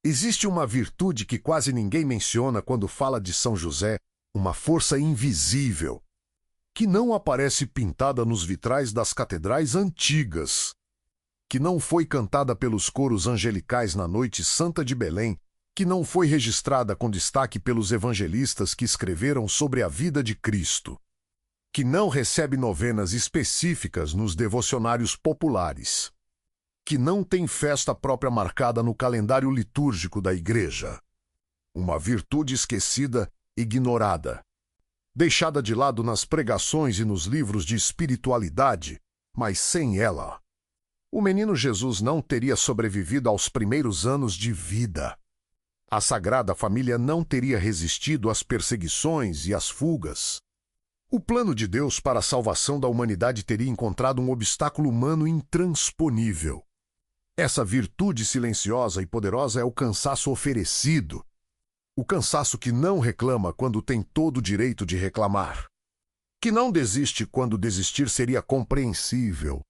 Existe uma virtude que quase ninguém menciona quando fala de São José, uma força invisível, que não aparece pintada nos vitrais das catedrais antigas, que não foi cantada pelos coros angelicais na noite santa de Belém, que não foi registrada com destaque pelos evangelistas que escreveram sobre a vida de Cristo, que não recebe novenas específicas nos devocionários populares, que não tem festa própria marcada no calendário litúrgico da Igreja. Uma virtude esquecida, ignorada, deixada de lado nas pregações e nos livros de espiritualidade, mas sem ela, o menino Jesus não teria sobrevivido aos primeiros anos de vida. A Sagrada Família não teria resistido às perseguições e às fugas. O plano de Deus para a salvação da humanidade teria encontrado um obstáculo humano intransponível. Essa virtude silenciosa e poderosa é o cansaço oferecido. O cansaço que não reclama quando tem todo o direito de reclamar. Que não desiste quando desistir seria compreensível.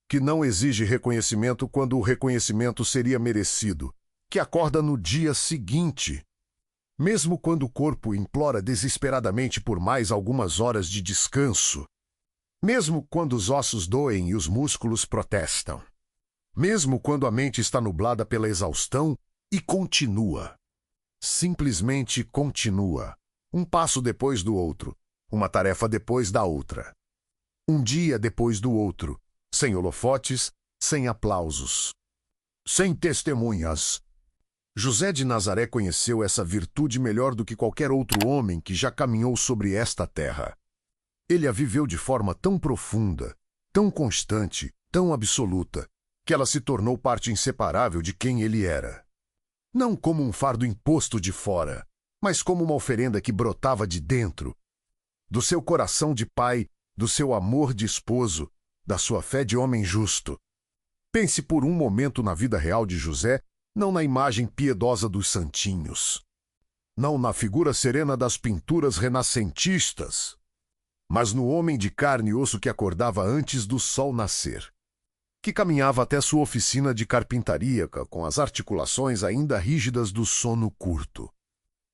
Que não exige reconhecimento quando o reconhecimento seria merecido. Que acorda no dia seguinte, mesmo quando o corpo implora desesperadamente por mais algumas horas de descanso. Mesmo quando os ossos doem e os músculos protestam. Mesmo quando a mente está nublada pela exaustão e continua. Simplesmente continua. Um passo depois do outro. Uma tarefa depois da outra. Um dia depois do outro. Sem holofotes, sem aplausos. Sem testemunhas. José de Nazaré conheceu essa virtude melhor do que qualquer outro homem que já caminhou sobre esta terra. Ele a viveu de forma tão profunda, tão constante, tão absoluta, que ela se tornou parte inseparável de quem ele era. Não como um fardo imposto de fora, mas como uma oferenda que brotava de dentro, do seu coração de pai, do seu amor de esposo, da sua fé de homem justo. Pense por um momento na vida real de José, não na imagem piedosa dos santinhos, não na figura serena das pinturas renascentistas, mas no homem de carne e osso que acordava antes do sol nascer, que caminhava até sua oficina de carpintaria com as articulações ainda rígidas do sono curto,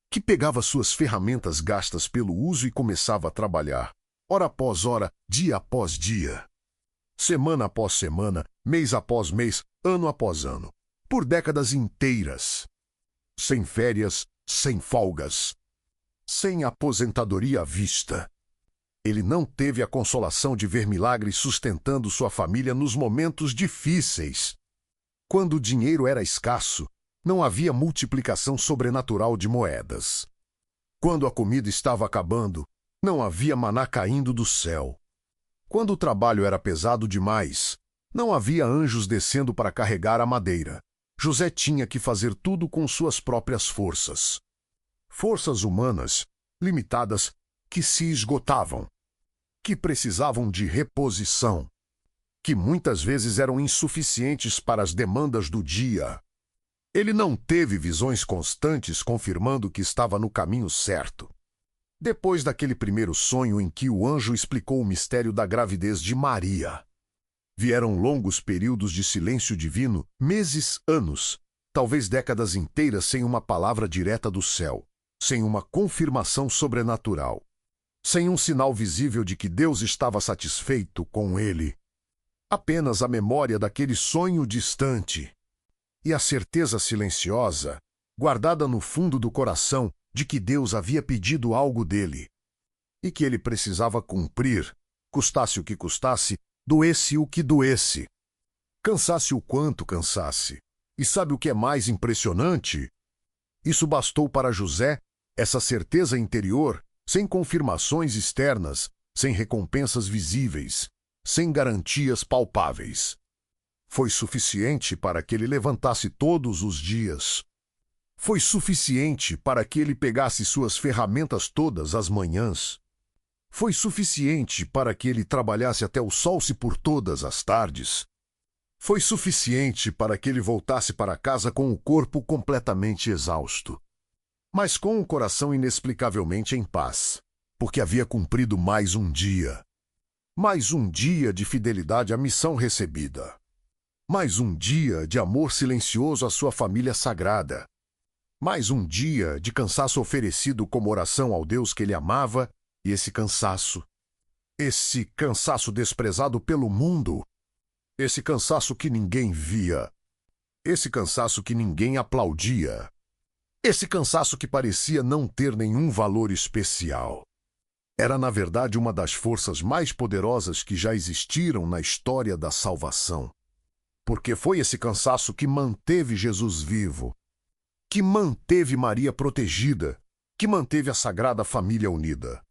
que pegava suas ferramentas gastas pelo uso e começava a trabalhar, hora após hora, dia após dia, semana após semana, mês após mês, ano após ano, por décadas inteiras, sem férias, sem folgas, sem aposentadoria à vista. Ele não teve a consolação de ver milagres sustentando sua família nos momentos difíceis. Quando o dinheiro era escasso, não havia multiplicação sobrenatural de moedas. Quando a comida estava acabando, não havia maná caindo do céu. Quando o trabalho era pesado demais, não havia anjos descendo para carregar a madeira. José tinha que fazer tudo com suas próprias forças. Forças humanas, limitadas, que se esgotavam, que precisavam de reposição, que muitas vezes eram insuficientes para as demandas do dia. Ele não teve visões constantes confirmando que estava no caminho certo. Depois daquele primeiro sonho em que o anjo explicou o mistério da gravidez de Maria, vieram longos períodos de silêncio divino, meses, anos, talvez décadas inteiras sem uma palavra direta do céu, sem uma confirmação sobrenatural, sem um sinal visível de que Deus estava satisfeito com ele. Apenas a memória daquele sonho distante e a certeza silenciosa, guardada no fundo do coração, de que Deus havia pedido algo dele e que ele precisava cumprir, custasse o que custasse, doesse o que doesse, cansasse o quanto cansasse. E sabe o que é mais impressionante? Isso bastou para José, essa certeza interior, sem confirmações externas, sem recompensas visíveis, sem garantias palpáveis. Foi suficiente para que ele levantasse todos os dias. Foi suficiente para que ele pegasse suas ferramentas todas as manhãs. Foi suficiente para que ele trabalhasse até o sol se pôr todas as tardes. Foi suficiente para que ele voltasse para casa com o corpo completamente exausto, mas com o coração inexplicavelmente em paz, porque havia cumprido mais um dia de fidelidade à missão recebida. Mais um dia de amor silencioso à sua família sagrada. Mais um dia de cansaço oferecido como oração ao Deus que ele amava, e esse cansaço desprezado pelo mundo, esse cansaço que ninguém via, esse cansaço que ninguém aplaudia, esse cansaço que parecia não ter nenhum valor especial. Era, na verdade, uma das forças mais poderosas que já existiram na história da salvação. Porque foi esse cansaço que manteve Jesus vivo, que manteve Maria protegida, que manteve a Sagrada Família unida,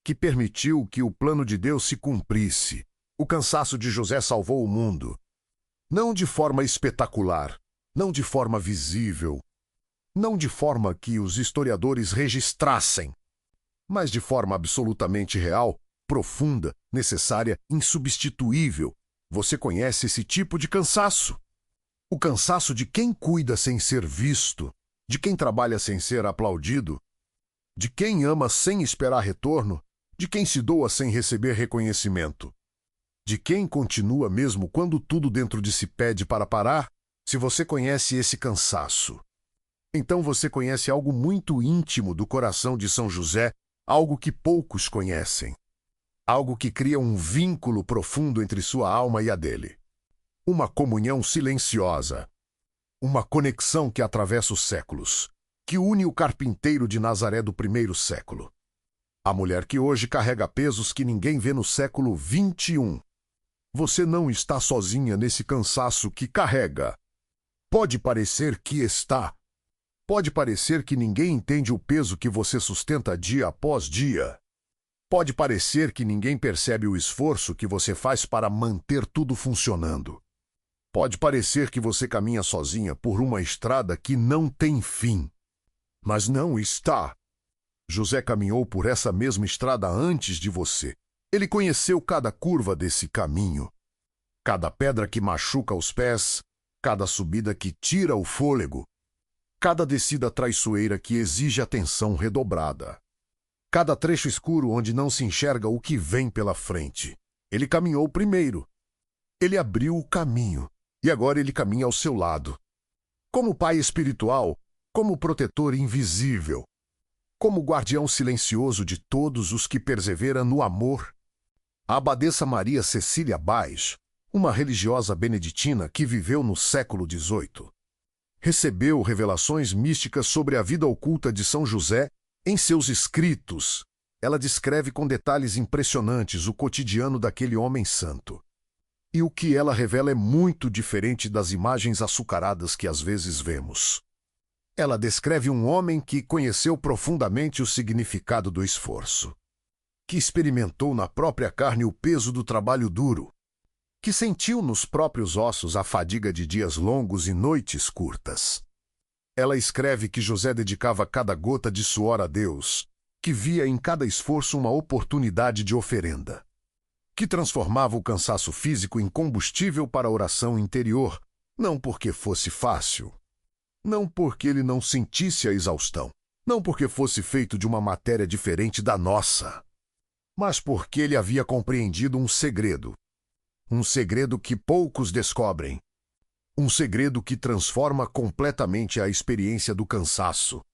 que permitiu que o plano de Deus se cumprisse. O cansaço de José salvou o mundo. Não de forma espetacular, não de forma visível, não de forma que os historiadores registrassem, mas de forma absolutamente real, profunda, necessária, insubstituível. Você conhece esse tipo de cansaço? O cansaço de quem cuida sem ser visto, de quem trabalha sem ser aplaudido, de quem ama sem esperar retorno, de quem se doa sem receber reconhecimento, de quem continua mesmo quando tudo dentro de si pede para parar. Se você conhece esse cansaço, então você conhece algo muito íntimo do coração de São José, algo que poucos conhecem. Algo que cria um vínculo profundo entre sua alma e a dele. Uma comunhão silenciosa. Uma conexão que atravessa os séculos, que une o carpinteiro de Nazaré do primeiro século. A mulher que hoje carrega pesos que ninguém vê no século 21. Você não está sozinha nesse cansaço que carrega. Pode parecer que está. Pode parecer que ninguém entende o peso que você sustenta dia após dia. Pode parecer que ninguém percebe o esforço que você faz para manter tudo funcionando. Pode parecer que você caminha sozinha por uma estrada que não tem fim. Mas não está. José caminhou por essa mesma estrada antes de você. Ele conheceu cada curva desse caminho. Cada pedra que machuca os pés, cada subida que tira o fôlego, cada descida traiçoeira que exige atenção redobrada. Cada trecho escuro onde não se enxerga o que vem pela frente. Ele caminhou primeiro. Ele abriu o caminho. E agora ele caminha ao seu lado. Como pai espiritual, como protetor invisível, como guardião silencioso de todos os que perseveram no amor. A abadesa Maria Cecília Baix, uma religiosa beneditina que viveu no século XVIII, recebeu revelações místicas sobre a vida oculta de São José. Em seus escritos, ela descreve com detalhes impressionantes o cotidiano daquele homem santo. E o que ela revela é muito diferente das imagens açucaradas que às vezes vemos. Ela descreve um homem que conheceu profundamente o significado do esforço, que experimentou na própria carne o peso do trabalho duro, que sentiu nos próprios ossos a fadiga de dias longos e noites curtas. Ela escreve que José dedicava cada gota de suor a Deus, que via em cada esforço uma oportunidade de oferenda, que transformava o cansaço físico em combustível para a oração interior, não porque fosse fácil, não porque ele não sentisse a exaustão, não porque fosse feito de uma matéria diferente da nossa, mas porque ele havia compreendido um segredo que poucos descobrem, um segredo que transforma completamente a experiência do cansaço.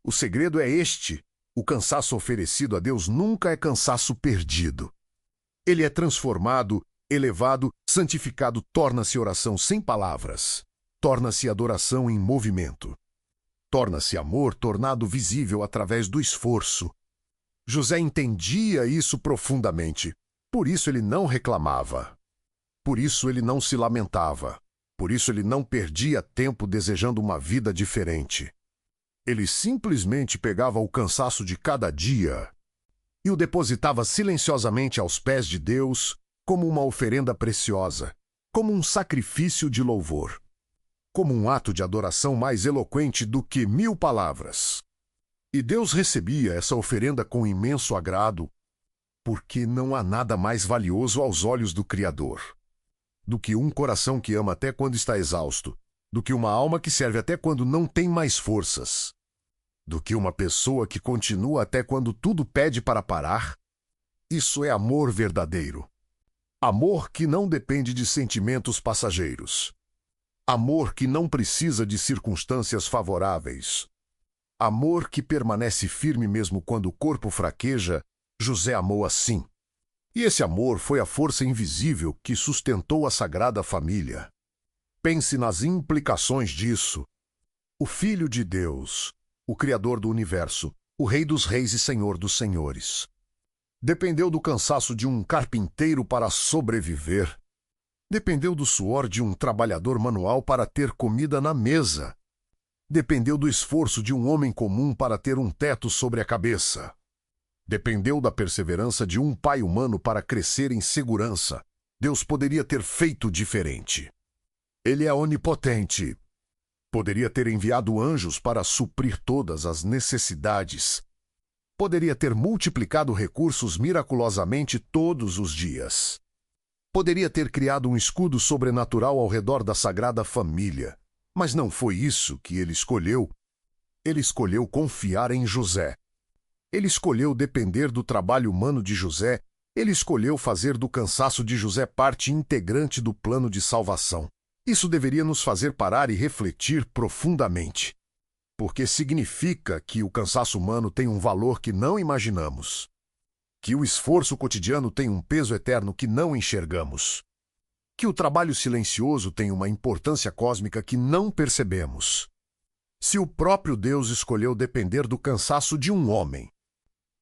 O segredo é este: o cansaço oferecido a Deus nunca é cansaço perdido. Ele é transformado, elevado, santificado, torna-se oração sem palavras, torna-se adoração em movimento, torna-se amor tornado visível através do esforço. José entendia isso profundamente, por isso ele não reclamava, por isso ele não se lamentava. Por isso ele não perdia tempo desejando uma vida diferente. Ele simplesmente pegava o cansaço de cada dia e o depositava silenciosamente aos pés de Deus como uma oferenda preciosa, como um sacrifício de louvor, como um ato de adoração mais eloquente do que 1000 palavras. E Deus recebia essa oferenda com imenso agrado, porque não há nada mais valioso aos olhos do Criador do que um coração que ama até quando está exausto, do que uma alma que serve até quando não tem mais forças, do que uma pessoa que continua até quando tudo pede para parar. Isso é amor verdadeiro. Amor que não depende de sentimentos passageiros. Amor que não precisa de circunstâncias favoráveis. Amor que permanece firme mesmo quando o corpo fraqueja. José amou assim. E esse amor foi a força invisível que sustentou a Sagrada Família. Pense nas implicações disso. O Filho de Deus, o Criador do Universo, o Rei dos Reis e Senhor dos Senhores. Dependeu do cansaço de um carpinteiro para sobreviver. Dependeu do suor de um trabalhador manual para ter comida na mesa. Dependeu do esforço de um homem comum para ter um teto sobre a cabeça. Dependeu da perseverança de um pai humano para crescer em segurança. Deus poderia ter feito diferente. Ele é onipotente. Poderia ter enviado anjos para suprir todas as necessidades. Poderia ter multiplicado recursos miraculosamente todos os dias. Poderia ter criado um escudo sobrenatural ao redor da Sagrada Família. Mas não foi isso que ele escolheu. Ele escolheu confiar em José. Ele escolheu depender do trabalho humano de José. Ele escolheu fazer do cansaço de José parte integrante do plano de salvação. Isso deveria nos fazer parar e refletir profundamente. Porque significa que o cansaço humano tem um valor que não imaginamos. Que o esforço cotidiano tem um peso eterno que não enxergamos. Que o trabalho silencioso tem uma importância cósmica que não percebemos. Se o próprio Deus escolheu depender do cansaço de um homem,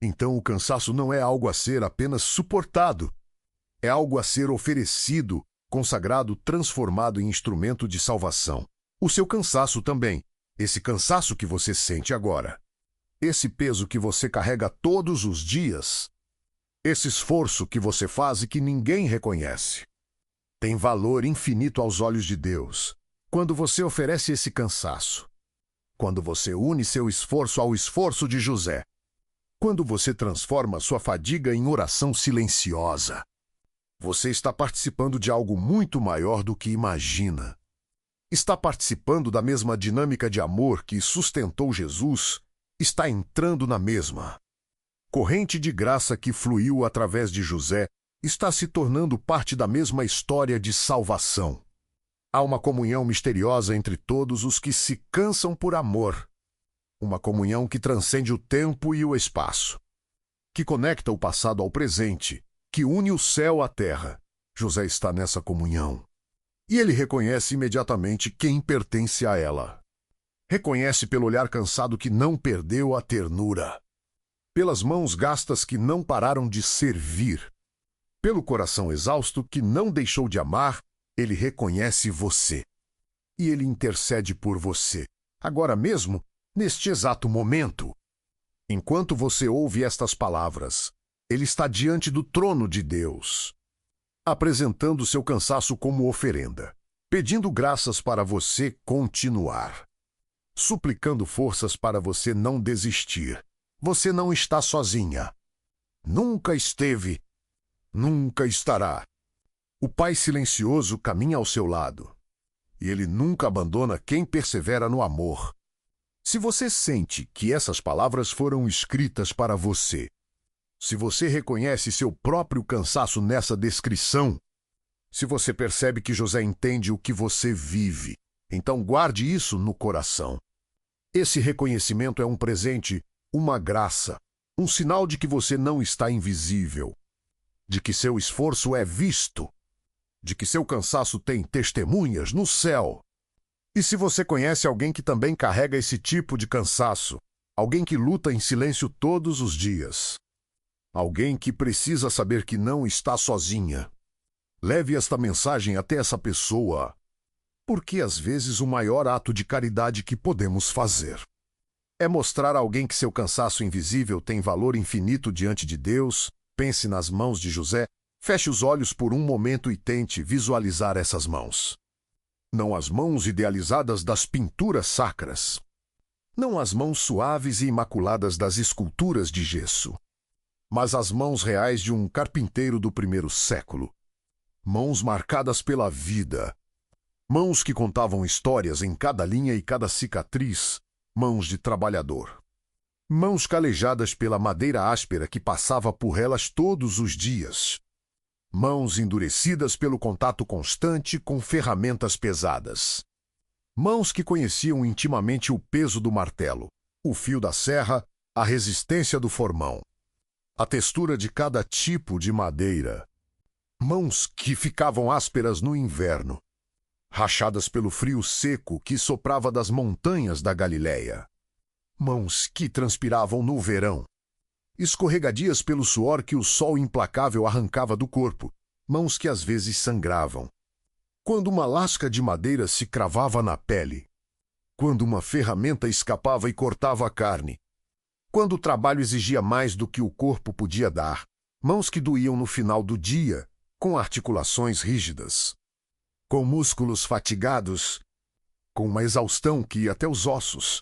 então o cansaço não é algo a ser apenas suportado. É algo a ser oferecido, consagrado, transformado em instrumento de salvação. O seu cansaço também. Esse cansaço que você sente agora. Esse peso que você carrega todos os dias. Esse esforço que você faz e que ninguém reconhece. Tem valor infinito aos olhos de Deus quando você oferece esse cansaço. Quando você une seu esforço ao esforço de José. Quando você transforma sua fadiga em oração silenciosa. Você está participando de algo muito maior do que imagina. Está participando da mesma dinâmica de amor que sustentou Jesus. Está entrando na mesma. Corrente de graça que fluiu através de José está se tornando parte da mesma história de salvação. Há uma comunhão misteriosa entre todos os que se cansam por amor. Uma comunhão que transcende o tempo e o espaço. Que conecta o passado ao presente. Que une o céu à terra. José está nessa comunhão. E ele reconhece imediatamente quem pertence a ela. Reconhece pelo olhar cansado que não perdeu a ternura. Pelas mãos gastas que não pararam de servir. Pelo coração exausto que não deixou de amar, ele reconhece você. E ele intercede por você, agora mesmo, neste exato momento. Enquanto você ouve estas palavras, ele está diante do trono de Deus, apresentando seu cansaço como oferenda, pedindo graças para você continuar, suplicando forças para você não desistir. Você não está sozinha. Nunca esteve. Nunca estará. O Pai silencioso caminha ao seu lado. E ele nunca abandona quem persevera no amor. Se você sente que essas palavras foram escritas para você, se você reconhece seu próprio cansaço nessa descrição, se você percebe que José entende o que você vive, então guarde isso no coração. Esse reconhecimento é um presente, uma graça, um sinal de que você não está invisível, de que seu esforço é visto, de que seu cansaço tem testemunhas no céu. E se você conhece alguém que também carrega esse tipo de cansaço, alguém que luta em silêncio todos os dias, alguém que precisa saber que não está sozinha, leve esta mensagem até essa pessoa, porque às vezes o maior ato de caridade que podemos fazer é mostrar a alguém que seu cansaço invisível tem valor infinito diante de Deus. Pense nas mãos de José, feche os olhos por um momento e tente visualizar essas mãos. Não as mãos idealizadas das pinturas sacras. Não as mãos suaves e imaculadas das esculturas de gesso. Mas as mãos reais de um carpinteiro do primeiro século. Mãos marcadas pela vida. Mãos que contavam histórias em cada linha e cada cicatriz. Mãos de trabalhador. Mãos calejadas pela madeira áspera que passava por elas todos os dias. Mãos endurecidas pelo contato constante com ferramentas pesadas. Mãos que conheciam intimamente o peso do martelo, o fio da serra, a resistência do formão, a textura de cada tipo de madeira. Mãos que ficavam ásperas no inverno, rachadas pelo frio seco que soprava das montanhas da Galileia. Mãos que transpiravam no verão, escorregadias pelo suor que o sol implacável arrancava do corpo, mãos que às vezes sangravam. Quando uma lasca de madeira se cravava na pele, quando uma ferramenta escapava e cortava a carne, quando o trabalho exigia mais do que o corpo podia dar, mãos que doíam no final do dia, com articulações rígidas, com músculos fatigados, com uma exaustão que ia até os ossos.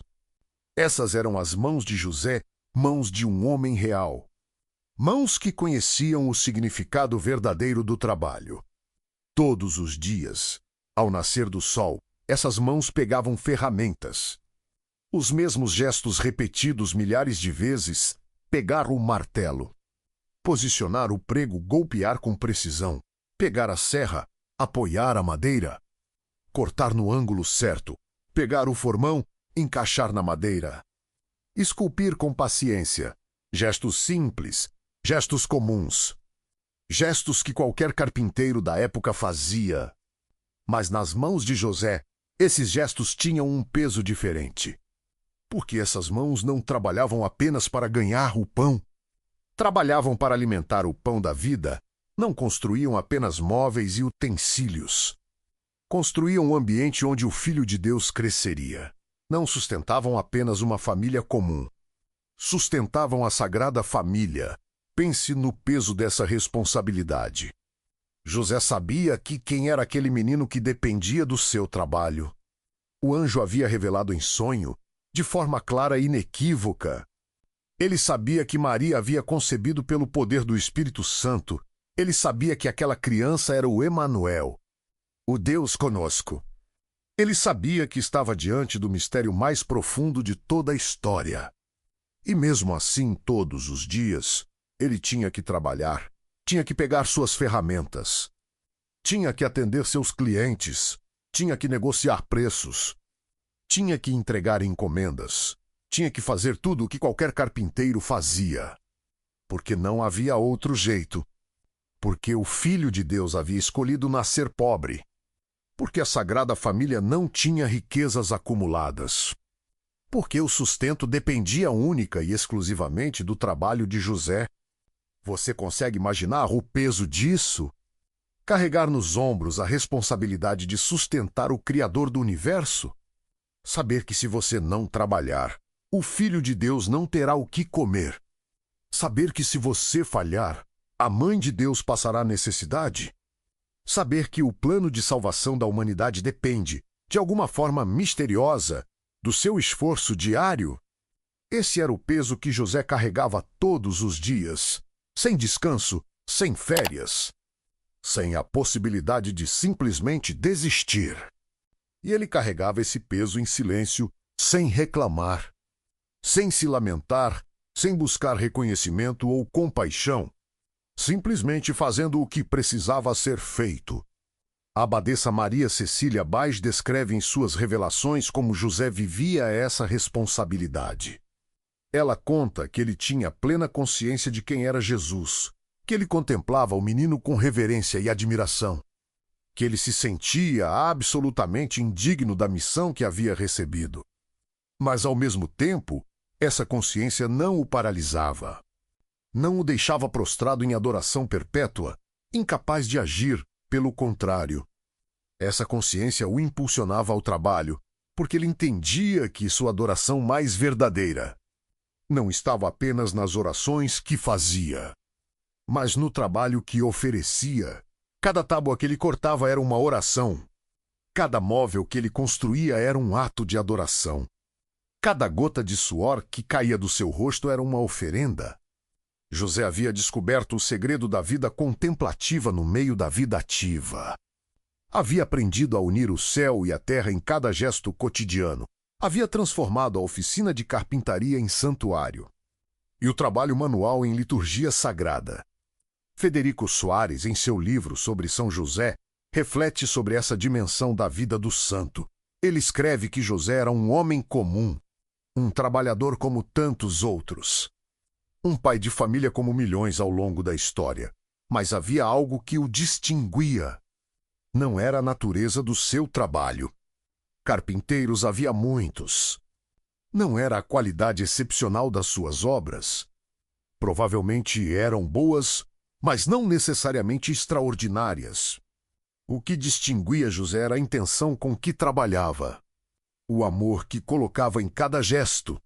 Essas eram as mãos de José, mãos de um homem real. Mãos que conheciam o significado verdadeiro do trabalho. Todos os dias, ao nascer do sol, essas mãos pegavam ferramentas. Os mesmos gestos repetidos milhares de vezes, pegar o martelo, posicionar o prego, golpear com precisão, pegar a serra, apoiar a madeira, cortar no ângulo certo, pegar o formão, encaixar na madeira. Esculpir com paciência, gestos simples, gestos comuns, gestos que qualquer carpinteiro da época fazia. Mas nas mãos de José, esses gestos tinham um peso diferente. Porque essas mãos não trabalhavam apenas para ganhar o pão. Trabalhavam para alimentar o pão da vida, não construíam apenas móveis e utensílios. Construíam um ambiente onde o Filho de Deus cresceria. Não sustentavam apenas uma família comum. Sustentavam a Sagrada Família. Pense no peso dessa responsabilidade. José sabia que quem era aquele menino que dependia do seu trabalho. O anjo havia revelado em sonho, de forma clara e inequívoca. Ele sabia que Maria havia concebido pelo poder do Espírito Santo. Ele sabia que aquela criança era o Emanuel, o Deus conosco. Ele sabia que estava diante do mistério mais profundo de toda a história. E mesmo assim, todos os dias, ele tinha que trabalhar, tinha que pegar suas ferramentas, tinha que atender seus clientes, tinha que negociar preços, tinha que entregar encomendas, tinha que fazer tudo o que qualquer carpinteiro fazia. Porque não havia outro jeito. Porque o Filho de Deus havia escolhido nascer pobre. Porque a Sagrada Família não tinha riquezas acumuladas. Porque o sustento dependia única e exclusivamente do trabalho de José. Você consegue imaginar o peso disso? Carregar nos ombros a responsabilidade de sustentar o Criador do Universo? Saber que se você não trabalhar, o Filho de Deus não terá o que comer. Saber que se você falhar, a Mãe de Deus passará necessidade. Saber que o plano de salvação da humanidade depende, de alguma forma misteriosa, do seu esforço diário. Esse era o peso que José carregava todos os dias, sem descanso, sem férias, sem a possibilidade de simplesmente desistir. E ele carregava esse peso em silêncio, sem reclamar, sem se lamentar, sem buscar reconhecimento ou compaixão, simplesmente fazendo o que precisava ser feito. A abadesa Maria Cecília Baix descreve em suas revelações como José vivia essa responsabilidade. Ela conta que ele tinha plena consciência de quem era Jesus, que ele contemplava o menino com reverência e admiração, que ele se sentia absolutamente indigno da missão que havia recebido. Mas, ao mesmo tempo, essa consciência não o paralisava. Não o deixava prostrado em adoração perpétua, incapaz de agir, pelo contrário. Essa consciência o impulsionava ao trabalho, porque ele entendia que sua adoração mais verdadeira não estava apenas nas orações que fazia, mas no trabalho que oferecia. Cada tábua que ele cortava era uma oração. Cada móvel que ele construía era um ato de adoração. Cada gota de suor que caía do seu rosto era uma oferenda. José havia descoberto o segredo da vida contemplativa no meio da vida ativa. Havia aprendido a unir o céu e a terra em cada gesto cotidiano. Havia transformado a oficina de carpintaria em santuário e o trabalho manual em liturgia sagrada. Federico Soares, em seu livro sobre São José, reflete sobre essa dimensão da vida do santo. Ele escreve que José era um homem comum, um trabalhador como tantos outros, um pai de família como milhões ao longo da história. Mas havia algo que o distinguia. Não era a natureza do seu trabalho. Carpinteiros havia muitos. Não era a qualidade excepcional das suas obras. Provavelmente eram boas, mas não necessariamente extraordinárias. O que distinguia José era a intenção com que trabalhava, o amor que colocava em cada gesto,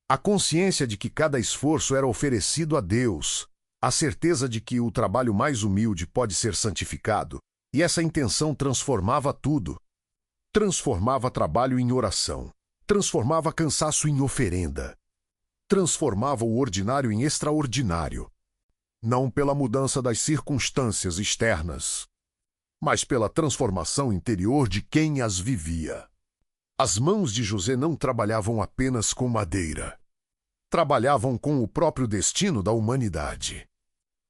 a consciência de que cada esforço era oferecido a Deus, a certeza de que o trabalho mais humilde pode ser santificado, e essa intenção transformava tudo. Transformava trabalho em oração, transformava cansaço em oferenda, transformava o ordinário em extraordinário, não pela mudança das circunstâncias externas, mas pela transformação interior de quem as vivia. As mãos de José não trabalhavam apenas com madeira. Trabalhavam com o próprio destino da humanidade.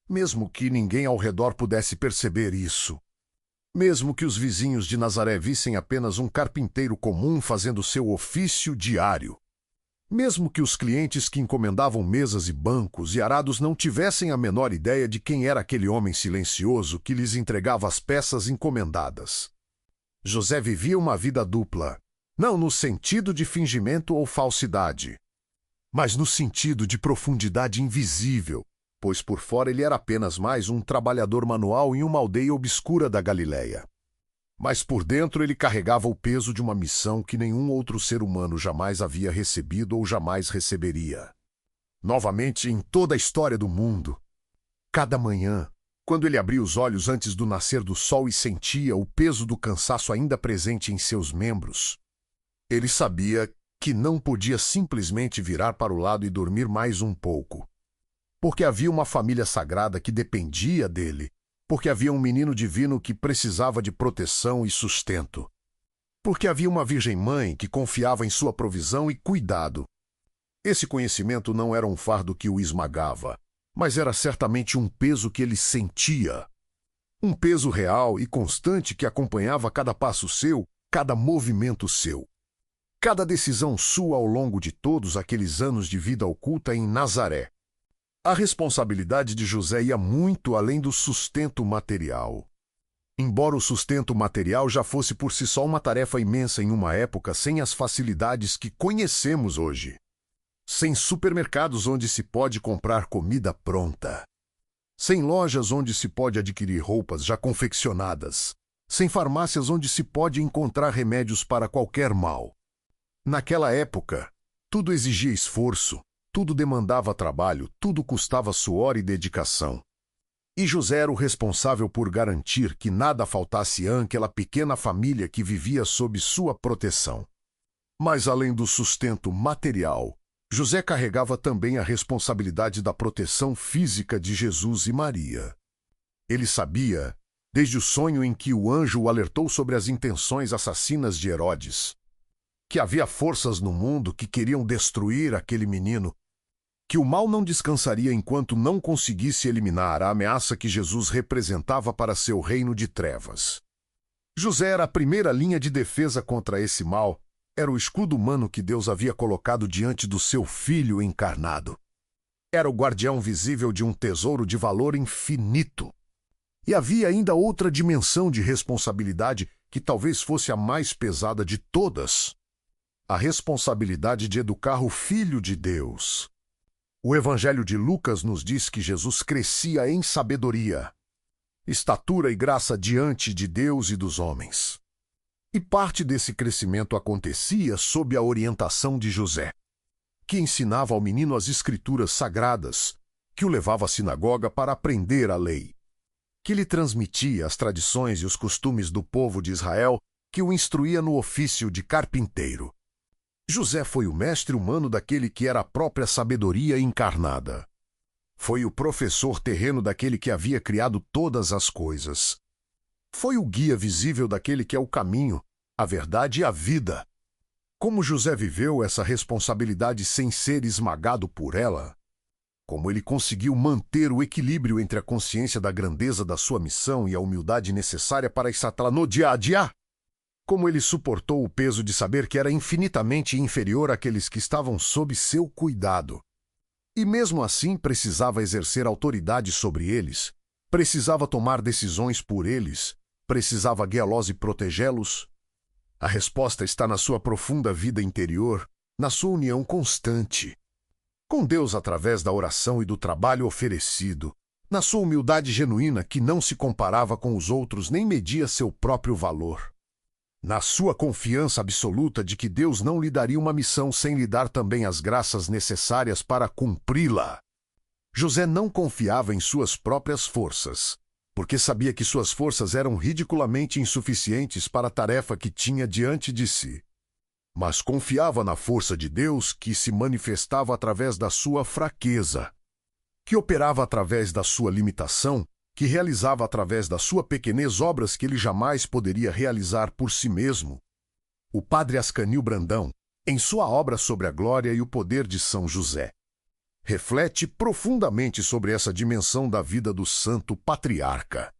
Mesmo que ninguém ao redor pudesse perceber isso. Mesmo que os vizinhos de Nazaré vissem apenas um carpinteiro comum fazendo seu ofício diário. Mesmo que os clientes que encomendavam mesas e bancos e arados não tivessem a menor ideia de quem era aquele homem silencioso que lhes entregava as peças encomendadas. José vivia uma vida dupla, não no sentido de fingimento ou falsidade, mas no sentido de profundidade invisível, pois por fora ele era apenas mais um trabalhador manual em uma aldeia obscura da Galileia. Mas por dentro ele carregava o peso de uma missão que nenhum outro ser humano jamais havia recebido ou jamais receberia. Novamente, em toda a história do mundo, cada manhã, quando ele abria os olhos antes do nascer do sol e sentia o peso do cansaço ainda presente em seus membros, ele sabia que não podia simplesmente virar para o lado e dormir mais um pouco. Porque havia uma família sagrada que dependia dele, porque havia um menino divino que precisava de proteção e sustento, porque havia uma Virgem Mãe que confiava em sua provisão e cuidado. Esse conhecimento não era um fardo que o esmagava, mas era certamente um peso que ele sentia. Um peso real e constante que acompanhava cada passo seu, cada movimento seu. Cada decisão sua ao longo de todos aqueles anos de vida oculta em Nazaré. A responsabilidade de José ia muito além do sustento material. Embora o sustento material já fosse por si só uma tarefa imensa em uma época sem as facilidades que conhecemos hoje. Sem supermercados onde se pode comprar comida pronta. Sem lojas onde se pode adquirir roupas já confeccionadas. Sem farmácias onde se pode encontrar remédios para qualquer mal. Naquela época, tudo exigia esforço, tudo demandava trabalho, tudo custava suor e dedicação. E José era o responsável por garantir que nada faltasse àquela pequena família que vivia sob sua proteção. Mas além do sustento material, José carregava também a responsabilidade da proteção física de Jesus e Maria. Ele sabia, desde o sonho em que o anjo o alertou sobre as intenções assassinas de Herodes, que havia forças no mundo que queriam destruir aquele menino, que o mal não descansaria enquanto não conseguisse eliminar a ameaça que Jesus representava para seu reino de trevas. José era a primeira linha de defesa contra esse mal, era o escudo humano que Deus havia colocado diante do seu Filho encarnado. Era o guardião visível de um tesouro de valor infinito. E havia ainda outra dimensão de responsabilidade que talvez fosse a mais pesada de todas. A responsabilidade de educar o Filho de Deus. O Evangelho de Lucas nos diz que Jesus crescia em sabedoria, estatura e graça diante de Deus e dos homens. E parte desse crescimento acontecia sob a orientação de José, que ensinava ao menino as escrituras sagradas, que o levava à sinagoga para aprender a lei, que lhe transmitia as tradições e os costumes do povo de Israel, que o instruía no ofício de carpinteiro. José foi o mestre humano daquele que era a própria sabedoria encarnada. Foi o professor terreno daquele que havia criado todas as coisas. Foi o guia visível daquele que é o caminho, a verdade e a vida. Como José viveu essa responsabilidade sem ser esmagado por ela? Como ele conseguiu manter o equilíbrio entre a consciência da grandeza da sua missão e a humildade necessária para exatá-la no dia a dia. Como ele suportou o peso de saber que era infinitamente inferior àqueles que estavam sob seu cuidado. E mesmo assim precisava exercer autoridade sobre eles, precisava tomar decisões por eles, precisava guiá-los e protegê-los. A resposta está na sua profunda vida interior, na sua união constante com Deus através da oração e do trabalho oferecido, na sua humildade genuína que não se comparava com os outros nem media seu próprio valor, na sua confiança absoluta de que Deus não lhe daria uma missão sem lhe dar também as graças necessárias para cumpri-la. José não confiava em suas próprias forças, porque sabia que suas forças eram ridiculamente insuficientes para a tarefa que tinha diante de si. Mas confiava na força de Deus que se manifestava através da sua fraqueza, que operava através da sua limitação, que realizava através da sua pequenez obras que ele jamais poderia realizar por si mesmo. O padre Ascanio Brandão, em sua obra sobre a glória e o poder de São José, reflete profundamente sobre essa dimensão da vida do santo patriarca.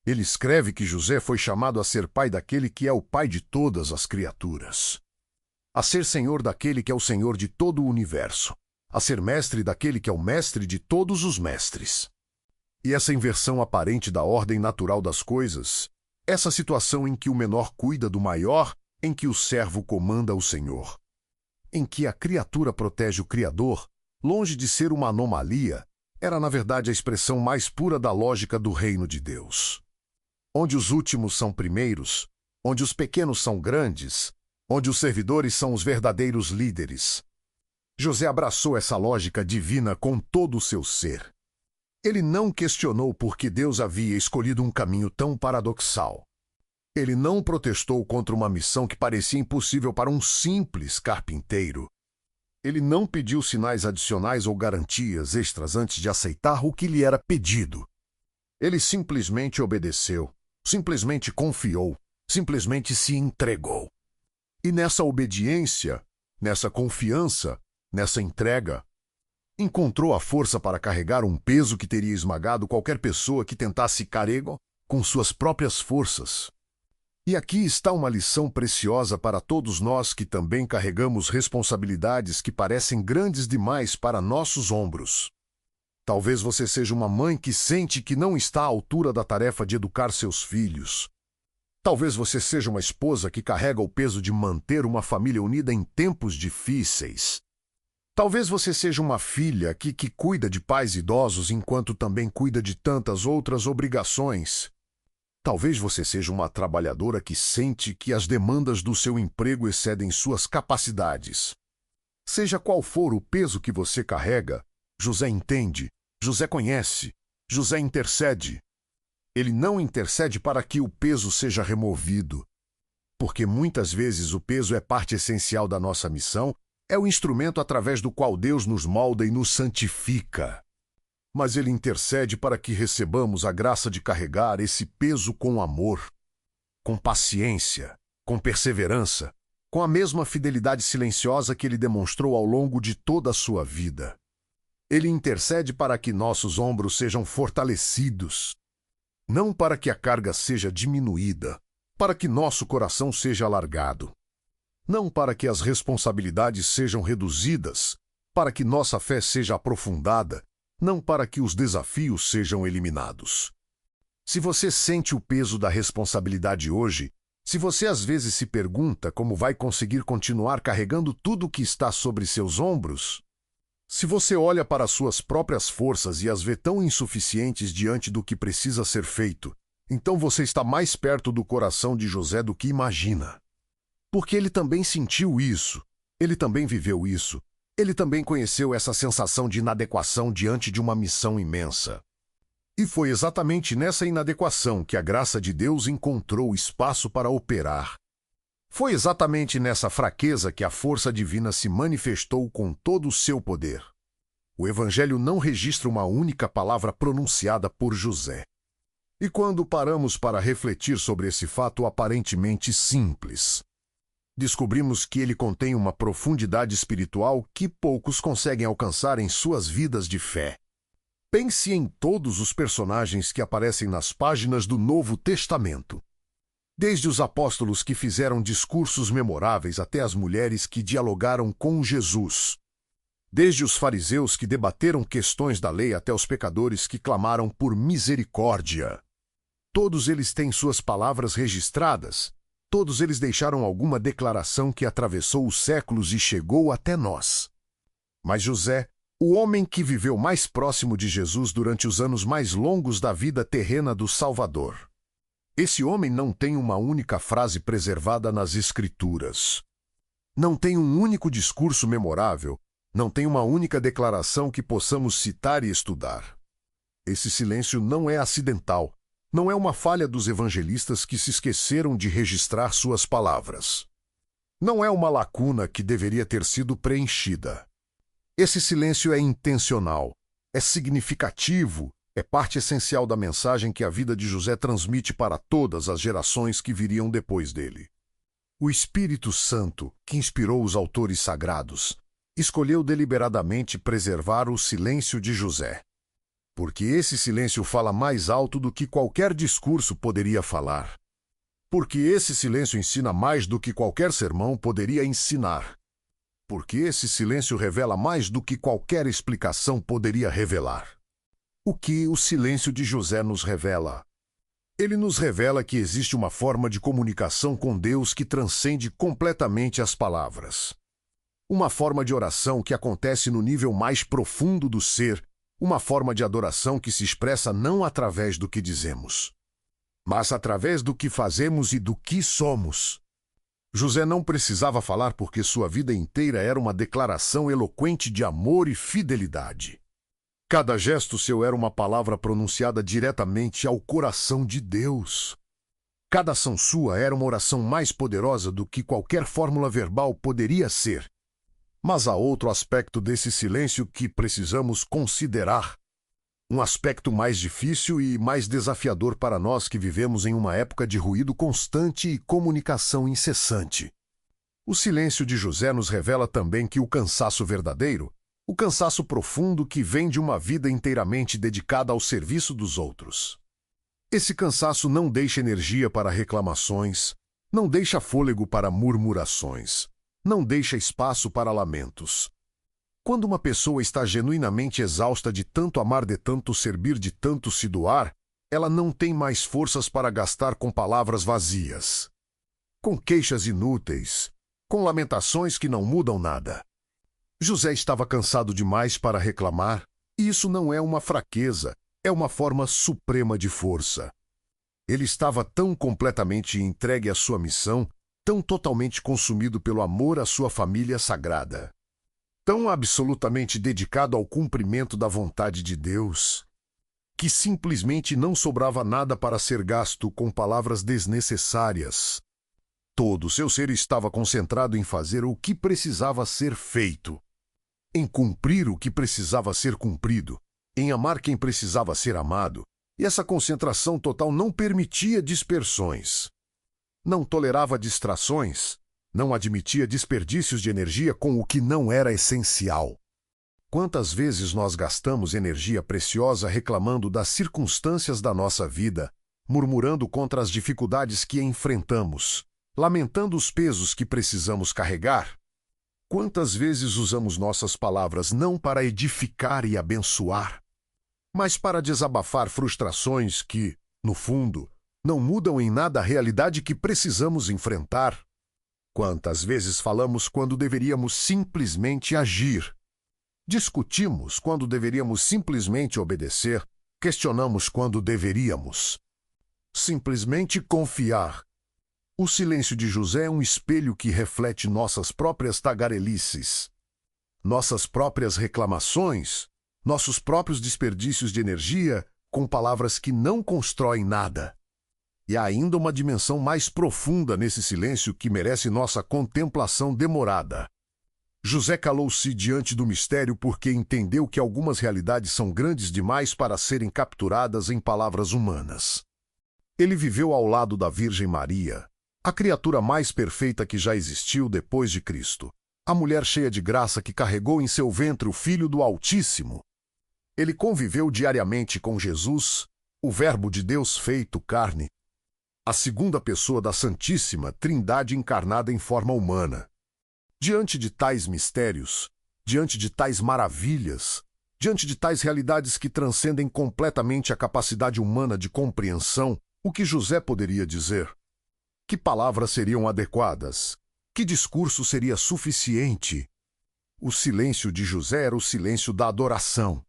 Ele escreve que José foi chamado a ser pai daquele que é o pai de todas as criaturas, a ser senhor daquele que é o senhor de todo o universo, a ser mestre daquele que é o mestre de todos os mestres. E essa inversão aparente da ordem natural das coisas, essa situação em que o menor cuida do maior, em que o servo comanda o Senhor, em que a criatura protege o Criador, longe de ser uma anomalia, era na verdade a expressão mais pura da lógica do reino de Deus. Onde os últimos são primeiros, onde os pequenos são grandes, onde os servidores são os verdadeiros líderes. José abraçou essa lógica divina com todo o seu ser. Ele não questionou por que Deus havia escolhido um caminho tão paradoxal. Ele não protestou contra uma missão que parecia impossível para um simples carpinteiro. Ele não pediu sinais adicionais ou garantias extras antes de aceitar o que lhe era pedido. Ele simplesmente obedeceu, simplesmente confiou, simplesmente se entregou. E nessa obediência, nessa confiança, nessa entrega, encontrou a força para carregar um peso que teria esmagado qualquer pessoa que tentasse carrego com suas próprias forças. E aqui está uma lição preciosa para todos nós que também carregamos responsabilidades que parecem grandes demais para nossos ombros. Talvez você seja uma mãe que sente que não está à altura da tarefa de educar seus filhos. Talvez você seja uma esposa que carrega o peso de manter uma família unida em tempos difíceis. Talvez você seja uma filha que cuida de pais idosos enquanto também cuida de tantas outras obrigações. Talvez você seja uma trabalhadora que sente que as demandas do seu emprego excedem suas capacidades. Seja qual for o peso que você carrega, José entende, José conhece, José intercede. Ele não intercede para que o peso seja removido, porque muitas vezes o peso é parte essencial da nossa missão, é o instrumento através do qual Deus nos molda e nos santifica. Mas ele intercede para que recebamos a graça de carregar esse peso com amor, com paciência, com perseverança, com a mesma fidelidade silenciosa que ele demonstrou ao longo de toda a sua vida. Ele intercede para que nossos ombros sejam fortalecidos, não para que a carga seja diminuída, para que nosso coração seja alargado. Não para que as responsabilidades sejam reduzidas, para que nossa fé seja aprofundada, não para que os desafios sejam eliminados. Se você sente o peso da responsabilidade hoje, se você às vezes se pergunta como vai conseguir continuar carregando tudo o que está sobre seus ombros, se você olha para suas próprias forças e as vê tão insuficientes diante do que precisa ser feito, então você está mais perto do coração de José do que imagina. Porque ele também sentiu isso, ele também viveu isso, ele também conheceu essa sensação de inadequação diante de uma missão imensa. E foi exatamente nessa inadequação que a graça de Deus encontrou espaço para operar. Foi exatamente nessa fraqueza que a força divina se manifestou com todo o seu poder. O Evangelho não registra uma única palavra pronunciada por José. E quando paramos para refletir sobre esse fato aparentemente simples, descobrimos que ele contém uma profundidade espiritual que poucos conseguem alcançar em suas vidas de fé. Pense em todos os personagens que aparecem nas páginas do Novo Testamento. Desde os apóstolos que fizeram discursos memoráveis até as mulheres que dialogaram com Jesus. Desde os fariseus que debateram questões da lei até os pecadores que clamaram por misericórdia. Todos eles têm suas palavras registradas. Todos eles deixaram alguma declaração que atravessou os séculos e chegou até nós. Mas José, o homem que viveu mais próximo de Jesus durante os anos mais longos da vida terrena do Salvador. Esse homem não tem uma única frase preservada nas Escrituras. Não tem um único discurso memorável, não tem uma única declaração que possamos citar e estudar. Esse silêncio não é acidental. Não é uma falha dos evangelistas que se esqueceram de registrar suas palavras. Não é uma lacuna que deveria ter sido preenchida. Esse silêncio é intencional, é significativo, é parte essencial da mensagem que a vida de José transmite para todas as gerações que viriam depois dele. O Espírito Santo, que inspirou os autores sagrados, escolheu deliberadamente preservar o silêncio de José. Porque esse silêncio fala mais alto do que qualquer discurso poderia falar. Porque esse silêncio ensina mais do que qualquer sermão poderia ensinar. Porque esse silêncio revela mais do que qualquer explicação poderia revelar. O que o silêncio de José nos revela? Ele nos revela que existe uma forma de comunicação com Deus que transcende completamente as palavras. Uma forma de oração que acontece no nível mais profundo do ser. Uma forma de adoração que se expressa não através do que dizemos, mas através do que fazemos e do que somos. José não precisava falar porque sua vida inteira era uma declaração eloquente de amor e fidelidade. Cada gesto seu era uma palavra pronunciada diretamente ao coração de Deus. Cada ação sua era uma oração mais poderosa do que qualquer fórmula verbal poderia ser. Mas há outro aspecto desse silêncio que precisamos considerar. Um aspecto mais difícil e mais desafiador para nós que vivemos em uma época de ruído constante e comunicação incessante. O silêncio de José nos revela também que o cansaço verdadeiro, o cansaço profundo que vem de uma vida inteiramente dedicada ao serviço dos outros. Esse cansaço não deixa energia para reclamações, não deixa fôlego para murmurações. Não deixa espaço para lamentos. Quando uma pessoa está genuinamente exausta de tanto amar, de tanto servir, de tanto se doar, ela não tem mais forças para gastar com palavras vazias, com queixas inúteis, com lamentações que não mudam nada. José estava cansado demais para reclamar, e isso não é uma fraqueza, é uma forma suprema de força. Ele estava tão completamente entregue à sua missão, tão totalmente consumido pelo amor à sua família sagrada, tão absolutamente dedicado ao cumprimento da vontade de Deus, que simplesmente não sobrava nada para ser gasto com palavras desnecessárias. Todo o seu ser estava concentrado em fazer o que precisava ser feito, em cumprir o que precisava ser cumprido, em amar quem precisava ser amado, e essa concentração total não permitia dispersões. Não tolerava distrações, não admitia desperdícios de energia com o que não era essencial. Quantas vezes nós gastamos energia preciosa reclamando das circunstâncias da nossa vida, murmurando contra as dificuldades que enfrentamos, lamentando os pesos que precisamos carregar? Quantas vezes usamos nossas palavras não para edificar e abençoar, mas para desabafar frustrações que, no fundo, não mudam em nada a realidade que precisamos enfrentar? Quantas vezes falamos quando deveríamos simplesmente agir? Discutimos quando deveríamos simplesmente obedecer? Questionamos quando deveríamos simplesmente confiar? O silêncio de José é um espelho que reflete nossas próprias tagarelices, nossas próprias reclamações, nossos próprios desperdícios de energia com palavras que não constroem nada. E há ainda uma dimensão mais profunda nesse silêncio que merece nossa contemplação demorada. José calou-se diante do mistério porque entendeu que algumas realidades são grandes demais para serem capturadas em palavras humanas. Ele viveu ao lado da Virgem Maria, A criatura mais perfeita que já existiu depois de Cristo. A mulher cheia de graça que carregou em seu ventre o Filho do Altíssimo. Ele conviveu diariamente com Jesus, o Verbo de Deus feito carne, a segunda pessoa da Santíssima Trindade encarnada em forma humana. Diante de tais mistérios, diante de tais maravilhas, diante de tais realidades que transcendem completamente a capacidade humana de compreensão, o que José poderia dizer? Que palavras seriam adequadas? Que discurso seria suficiente? O silêncio de José era o silêncio da adoração.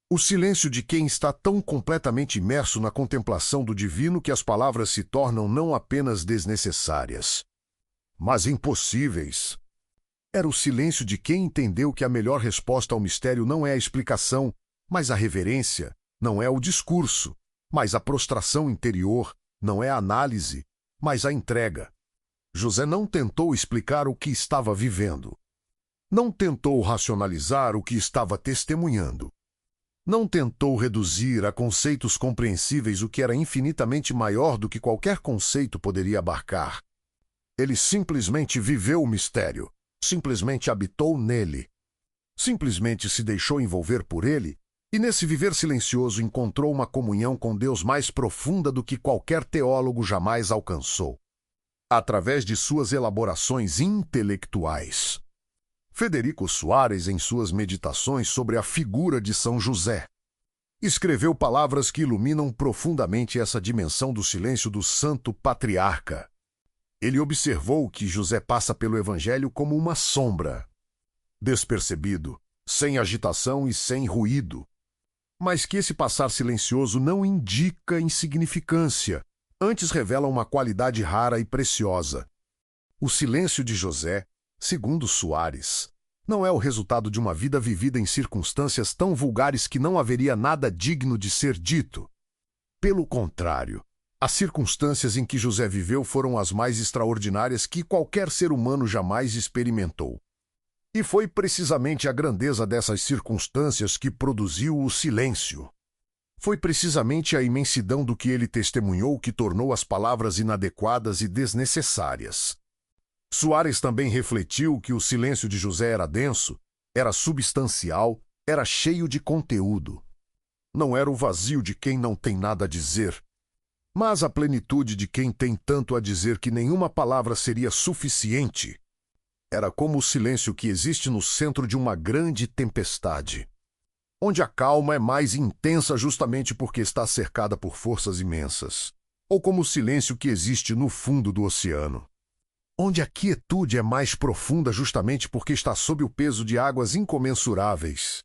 O silêncio de quem está tão completamente imerso na contemplação do divino que as palavras se tornam não apenas desnecessárias, mas impossíveis. Era o silêncio de quem entendeu que a melhor resposta ao mistério não é a explicação, mas a reverência, não é o discurso, mas a prostração interior, não é a análise, mas a entrega. José não tentou explicar o que estava vivendo. Não tentou racionalizar o que estava testemunhando. Não tentou reduzir a conceitos compreensíveis o que era infinitamente maior do que qualquer conceito poderia abarcar. Ele simplesmente viveu o mistério, simplesmente habitou nele, simplesmente se deixou envolver por ele e nesse viver silencioso encontrou uma comunhão com Deus mais profunda do que qualquer teólogo jamais alcançou, através de suas elaborações intelectuais. Federico Soares, em suas meditações sobre a figura de São José, escreveu palavras que iluminam profundamente essa dimensão do silêncio do Santo Patriarca. Ele observou que José passa pelo Evangelho como uma sombra, despercebido, sem agitação e sem ruído, mas que esse passar silencioso não indica insignificância, antes revela uma qualidade rara e preciosa. O silêncio de José, segundo Soares, não é o resultado de uma vida vivida em circunstâncias tão vulgares que não haveria nada digno de ser dito. Pelo contrário, as circunstâncias em que José viveu foram as mais extraordinárias que qualquer ser humano jamais experimentou. E foi precisamente a grandeza dessas circunstâncias que produziu o silêncio. Foi precisamente a imensidão do que ele testemunhou que tornou as palavras inadequadas e desnecessárias. Soares também refletiu que o silêncio de José era denso, era substancial, era cheio de conteúdo. Não era o vazio de quem não tem nada a dizer, mas a plenitude de quem tem tanto a dizer que nenhuma palavra seria suficiente. Era como o silêncio que existe no centro de uma grande tempestade, onde a calma é mais intensa justamente porque está cercada por forças imensas, ou como o silêncio que existe no fundo do oceano, onde a quietude é mais profunda justamente porque está sob o peso de águas incomensuráveis.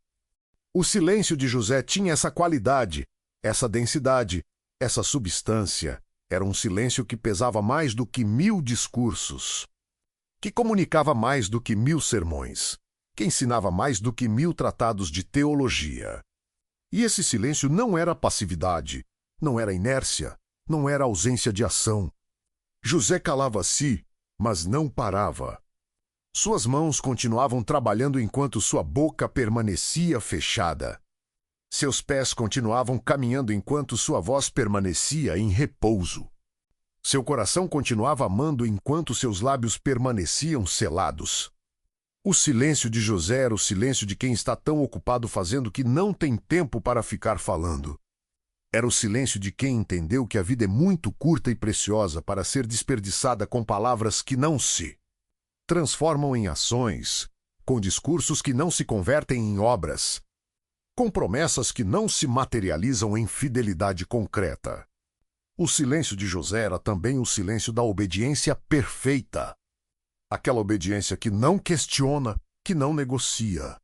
O silêncio de José tinha essa qualidade, essa densidade, essa substância. Era um silêncio que pesava mais do que 1000 discursos, que comunicava mais do que 1000 sermões, que ensinava mais do que 1000 tratados de teologia. E esse silêncio não era passividade, não era inércia, não era ausência de ação. José calava-se, mas não parava. Suas mãos continuavam trabalhando enquanto sua boca permanecia fechada. Seus pés continuavam caminhando enquanto sua voz permanecia em repouso. Seu coração continuava amando enquanto seus lábios permaneciam selados. O silêncio de José era o silêncio de quem está tão ocupado fazendo que não tem tempo para ficar falando. Era o silêncio de quem entendeu que a vida é muito curta e preciosa para ser desperdiçada com palavras que não se transformam em ações, com discursos que não se convertem em obras, com promessas que não se materializam em fidelidade concreta. O silêncio de José era também o silêncio da obediência perfeita. Aquela obediência que não questiona, que não negocia,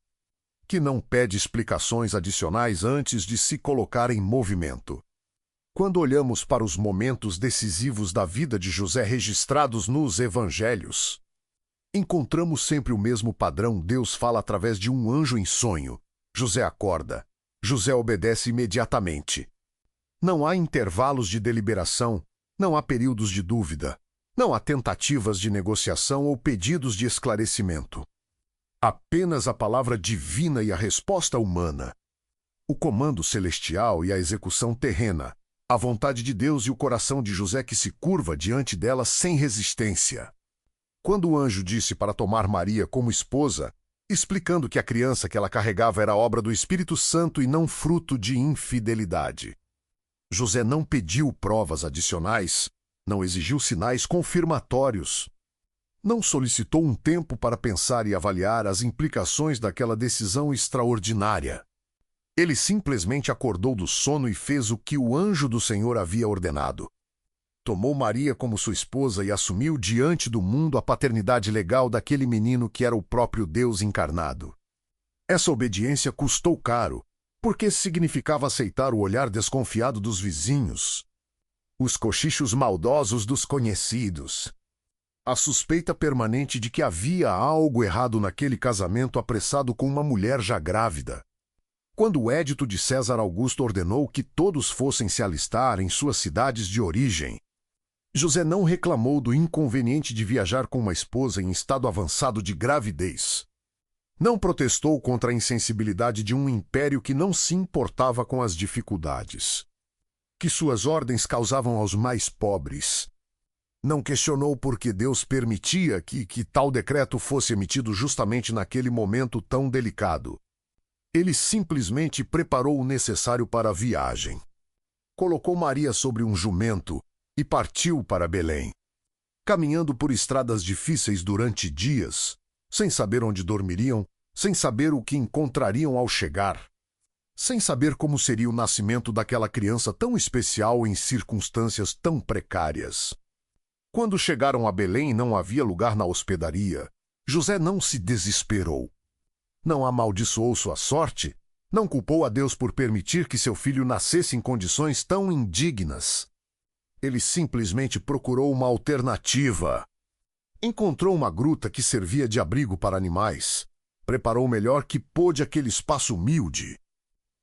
que não pede explicações adicionais antes de se colocar em movimento. Quando olhamos para os momentos decisivos da vida de José registrados nos Evangelhos, encontramos sempre o mesmo padrão. Deus fala através de um anjo em sonho. José acorda. José obedece imediatamente. Não há intervalos de deliberação, não há períodos de dúvida, não há tentativas de negociação ou pedidos de esclarecimento. Apenas a palavra divina e a resposta humana. O comando celestial e a execução terrena. A vontade de Deus e o coração de José que se curva diante dela sem resistência. Quando o anjo disse para tomar Maria como esposa, explicando que a criança que ela carregava era obra do Espírito Santo e não fruto de infidelidade. José não pediu provas adicionais, não exigiu sinais confirmatórios. Não solicitou um tempo para pensar e avaliar as implicações daquela decisão extraordinária. Ele simplesmente acordou do sono e fez o que o anjo do Senhor havia ordenado. Tomou Maria como sua esposa e assumiu diante do mundo a paternidade legal daquele menino que era o próprio Deus encarnado. Essa obediência custou caro, porque significava aceitar o olhar desconfiado dos vizinhos, os cochichos maldosos dos conhecidos, a suspeita permanente de que havia algo errado naquele casamento apressado com uma mulher já grávida. Quando o édito de César Augusto ordenou que todos fossem se alistar em suas cidades de origem, José não reclamou do inconveniente de viajar com uma esposa em estado avançado de gravidez. Não protestou contra a insensibilidade de um império que não se importava com as dificuldades que suas ordens causavam aos mais pobres. Não questionou por que Deus permitia que tal decreto fosse emitido justamente naquele momento tão delicado. Ele simplesmente preparou o necessário para a viagem. Colocou Maria sobre um jumento e partiu para Belém. Caminhando por estradas difíceis durante dias, sem saber onde dormiriam, sem saber o que encontrariam ao chegar, sem saber como seria o nascimento daquela criança tão especial em circunstâncias tão precárias. Quando chegaram a Belém e não havia lugar na hospedaria, José não se desesperou. Não amaldiçoou sua sorte, não culpou a Deus por permitir que seu filho nascesse em condições tão indignas. Ele simplesmente procurou uma alternativa. Encontrou uma gruta que servia de abrigo para animais, preparou o melhor que pôde aquele espaço humilde.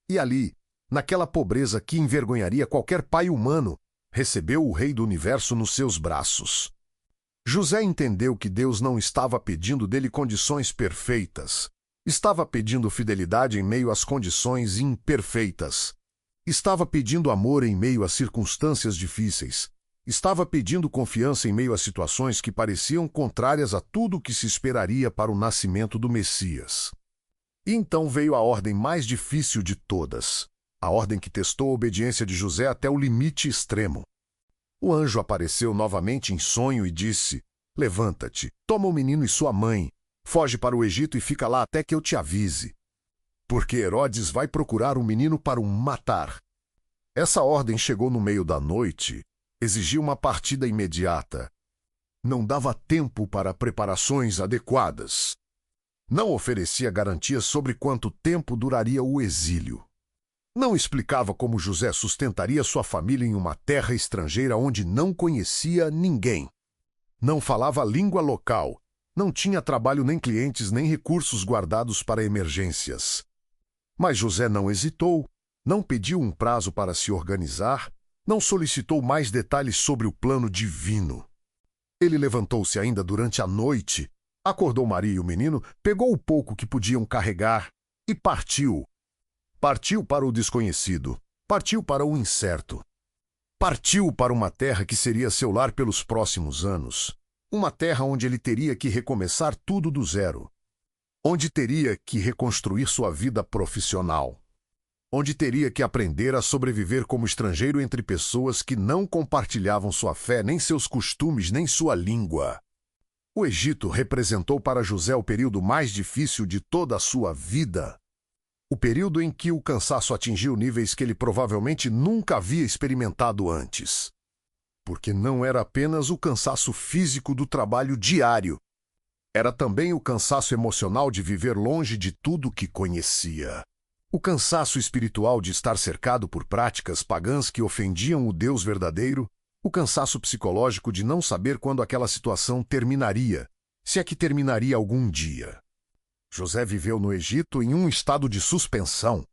E ali, naquela pobreza que envergonharia qualquer pai humano, recebeu o Rei do Universo nos seus braços. José entendeu que Deus não estava pedindo dele condições perfeitas. Estava pedindo fidelidade em meio às condições imperfeitas. Estava pedindo amor em meio às circunstâncias difíceis. Estava pedindo confiança em meio a situações que pareciam contrárias a tudo o que se esperaria para o nascimento do Messias. E então veio a ordem mais difícil de todas, a ordem que testou a obediência de José até o limite extremo. O anjo apareceu novamente em sonho e disse: "Levanta-te, toma o menino e sua mãe, foge para o Egito e fica lá até que eu te avise. Porque Herodes vai procurar um menino para o matar." Essa ordem chegou no meio da noite, exigia uma partida imediata. Não dava tempo para preparações adequadas. Não oferecia garantias sobre quanto tempo duraria o exílio. Não explicava como José sustentaria sua família em uma terra estrangeira onde não conhecia ninguém. Não falava a língua local. Não tinha trabalho nem clientes nem recursos guardados para emergências. Mas José não hesitou, não pediu um prazo para se organizar, não solicitou mais detalhes sobre o plano divino. Ele levantou-se ainda durante a noite, acordou Maria e o menino, pegou o pouco que podiam carregar e partiu. Partiu para o desconhecido, partiu para o incerto. Partiu para uma terra que seria seu lar pelos próximos anos. Uma terra onde ele teria que recomeçar tudo do zero. Onde teria que reconstruir sua vida profissional. Onde teria que aprender a sobreviver como estrangeiro entre pessoas que não compartilhavam sua fé, nem seus costumes, nem sua língua. O Egito representou para José o período mais difícil de toda a sua vida. O período em que o cansaço atingiu níveis que ele provavelmente nunca havia experimentado antes. Porque não era apenas o cansaço físico do trabalho diário. Era também o cansaço emocional de viver longe de tudo que conhecia. O cansaço espiritual de estar cercado por práticas pagãs que ofendiam o Deus verdadeiro. O cansaço psicológico de não saber quando aquela situação terminaria, se é que terminaria algum dia. José viveu no Egito em um estado de suspensão,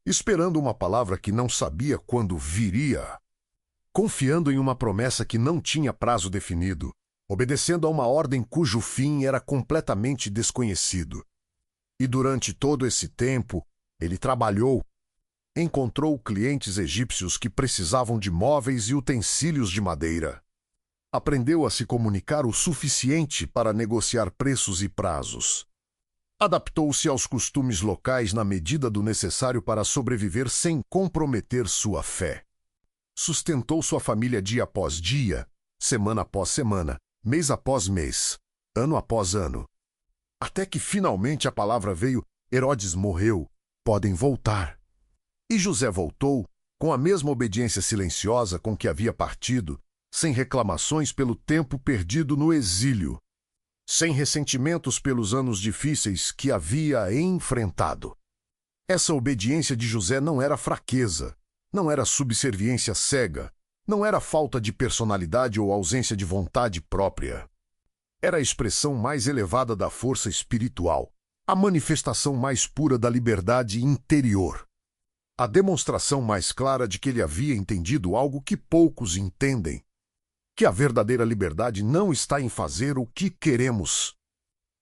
esperando uma palavra que não sabia quando viria, confiando em uma promessa que não tinha prazo definido, obedecendo a uma ordem cujo fim era completamente desconhecido. E durante todo esse tempo, ele trabalhou. Encontrou clientes egípcios que precisavam de móveis e utensílios de madeira. Aprendeu a se comunicar o suficiente para negociar preços e prazos. Adaptou-se aos costumes locais na medida do necessário para sobreviver sem comprometer sua fé. Sustentou sua família dia após dia, semana após semana, mês após mês, ano após ano. Até que finalmente a palavra veio: Herodes morreu, podem voltar. E José voltou, com a mesma obediência silenciosa com que havia partido, sem reclamações pelo tempo perdido no exílio, sem ressentimentos pelos anos difíceis que havia enfrentado. Essa obediência de José não era fraqueza, não era subserviência cega, não era falta de personalidade ou ausência de vontade própria. Era a expressão mais elevada da força espiritual, a manifestação mais pura da liberdade interior, a demonstração mais clara de que ele havia entendido algo que poucos entendem, que a verdadeira liberdade não está em fazer o que queremos,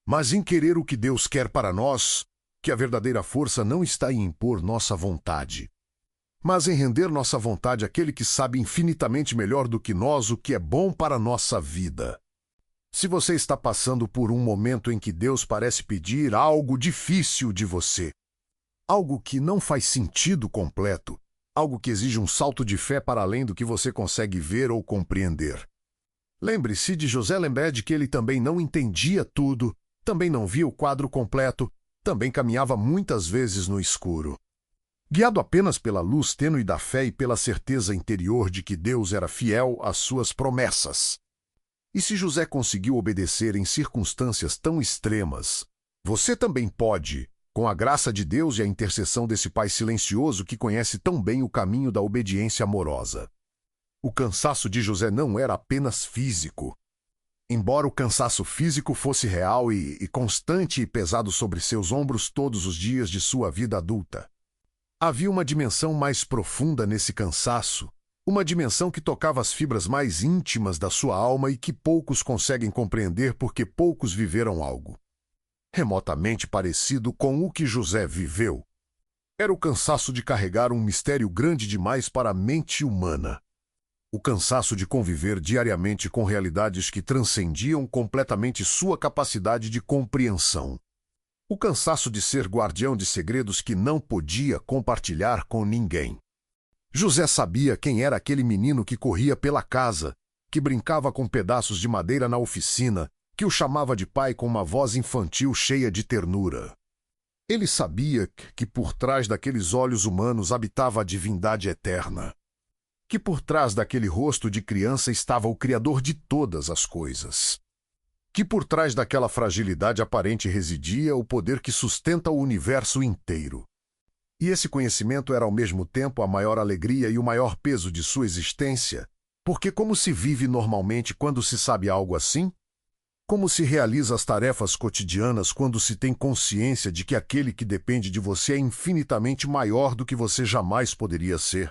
mas em querer o que Deus quer para nós, que a verdadeira força não está em impor nossa vontade, mas em render nossa vontade àquele que sabe infinitamente melhor do que nós o que é bom para a nossa vida. Se você está passando por um momento em que Deus parece pedir algo difícil de você, algo que não faz sentido completo, algo que exige um salto de fé para além do que você consegue ver ou compreender. Lembre-se de José, lembre de que ele também não entendia tudo, também não via o quadro completo, também caminhava muitas vezes no escuro. Guiado apenas pela luz tênue da fé e pela certeza interior de que Deus era fiel às suas promessas. E se José conseguiu obedecer em circunstâncias tão extremas, você também pode, com a graça de Deus e a intercessão desse Pai silencioso que conhece tão bem o caminho da obediência amorosa. O cansaço de José não era apenas físico. Embora o cansaço físico fosse real e constante e pesado sobre seus ombros todos os dias de sua vida adulta, havia uma dimensão mais profunda nesse cansaço, uma dimensão que tocava as fibras mais íntimas da sua alma e que poucos conseguem compreender porque poucos viveram algo remotamente parecido com o que José viveu. Era o cansaço de carregar um mistério grande demais para a mente humana. O cansaço de conviver diariamente com realidades que transcendiam completamente sua capacidade de compreensão. O cansaço de ser guardião de segredos que não podia compartilhar com ninguém. José sabia quem era aquele menino que corria pela casa, que brincava com pedaços de madeira na oficina, que o chamava de pai com uma voz infantil cheia de ternura. Ele sabia que por trás daqueles olhos humanos habitava a divindade eterna, que por trás daquele rosto de criança estava o Criador de todas as coisas, que por trás daquela fragilidade aparente residia o poder que sustenta o universo inteiro. E esse conhecimento era ao mesmo tempo a maior alegria e o maior peso de sua existência, porque como se vive normalmente quando se sabe algo assim? Como se realiza as tarefas cotidianas quando se tem consciência de que aquele que depende de você é infinitamente maior do que você jamais poderia ser?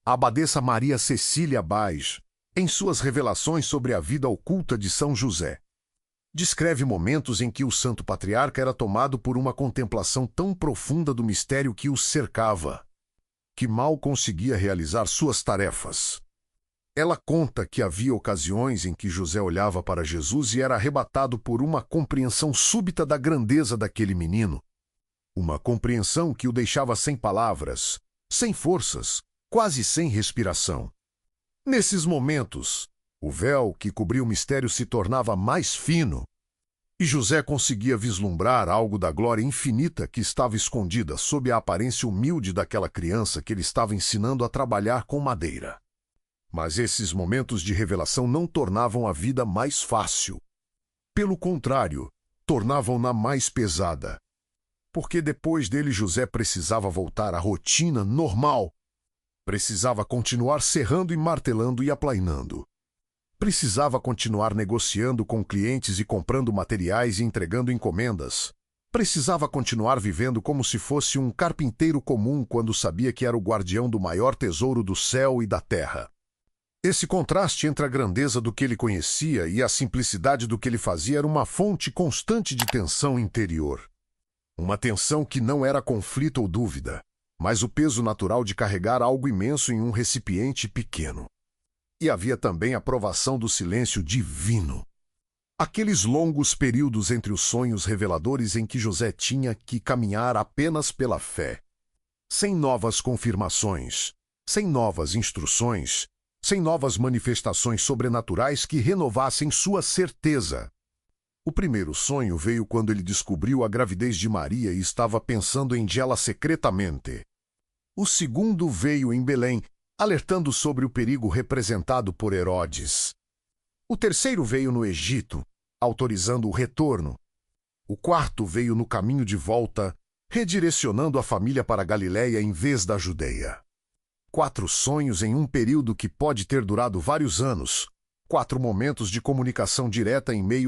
A abadesa Maria Cecília Baix, em suas revelações sobre a vida oculta de São José, descreve momentos em que o santo patriarca era tomado por uma contemplação tão profunda do mistério que o cercava, que mal conseguia realizar suas tarefas. Ela conta que havia ocasiões em que José olhava para Jesus e era arrebatado por uma compreensão súbita da grandeza daquele menino. Uma compreensão que o deixava sem palavras, sem forças, quase sem respiração. Nesses momentos, o véu que cobria o mistério se tornava mais fino, e José conseguia vislumbrar algo da glória infinita que estava escondida sob a aparência humilde daquela criança que ele estava ensinando a trabalhar com madeira. Mas esses momentos de revelação não tornavam a vida mais fácil. Pelo contrário, tornavam-na mais pesada. Porque depois dele José precisava voltar à rotina normal. Precisava continuar serrando e martelando e aplainando. Precisava continuar negociando com clientes e comprando materiais e entregando encomendas. Precisava continuar vivendo como se fosse um carpinteiro comum quando sabia que era o guardião do maior tesouro do céu e da terra. Esse contraste entre a grandeza do que ele conhecia e a simplicidade do que ele fazia era uma fonte constante de tensão interior. Uma tensão que não era conflito ou dúvida, mas o peso natural de carregar algo imenso em um recipiente pequeno. E havia também a provação do silêncio divino. Aqueles longos períodos entre os sonhos reveladores em que José tinha que caminhar apenas pela fé, sem novas confirmações, sem novas instruções, sem novas manifestações sobrenaturais que renovassem sua certeza. O primeiro sonho veio quando ele descobriu a gravidez de Maria e estava pensando em ela secretamente. O segundo veio em Belém, alertando sobre o perigo representado por Herodes. O terceiro veio no Egito, autorizando o retorno. O quarto veio no caminho de volta, redirecionando a família para Galiléia em vez da Judeia. 4 sonhos em um período que pode ter durado vários anos. 4 momentos de comunicação direta em meio